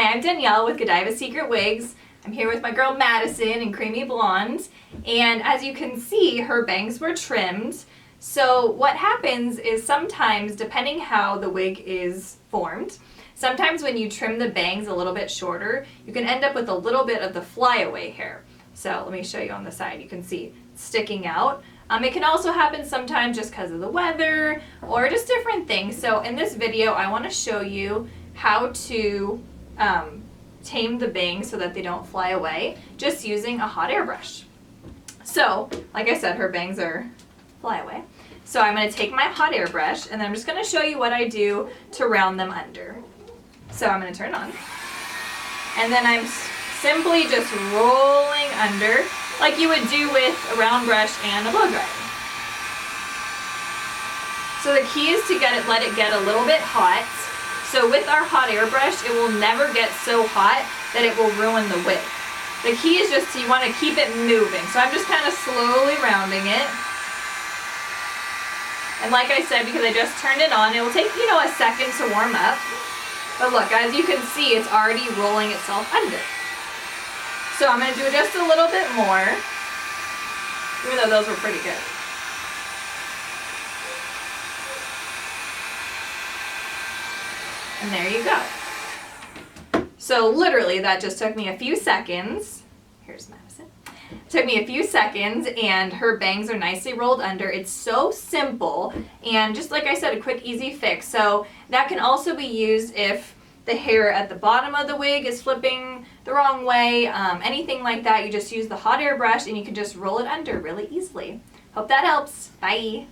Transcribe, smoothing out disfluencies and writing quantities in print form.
Hi, I'm Danielle with Godiva Secret Wigs. I'm here with my girl Madison in Creamy Blonde, and as you can see, her bangs were trimmed. So what happens is sometimes, depending how the wig is formed, sometimes when you trim the bangs a little bit shorter, you can end up with a little bit of the flyaway hair. So let me show you on the side. You can see it's sticking out. It can also happen sometimes just because of the weather or just different things. So in this video, I want to show you how to tame the bangs so that they don't fly away just using a hot air brush. So, like I said, her bangs are flyaway. So I'm going to take my hot air brush and then I'm just going to show you what I do to round them under. So I'm going to turn it on. And then I'm simply just rolling under like you would do with a round brush and a blow dryer. So the key is to let it get a little bit hot. So with our hot air brush, it will never get so hot that it will ruin the wig. The key is just you want to keep it moving. So I'm just kind of slowly rounding it. And like I said, because I just turned it on, it will take, a second to warm up. But look, as you can see, it's already rolling itself under. So I'm going to do just a little bit more, even though those were pretty good. And there you go. So literally that just took me a few seconds. Here's Madison. It took me a few seconds and her bangs are nicely rolled under. It's so simple and just like I said, a quick easy fix. So that can also be used if the hair at the bottom of the wig is flipping the wrong way. Anything like that, you just use the hot air brush and you can just roll it under really easily. Hope that helps. Bye.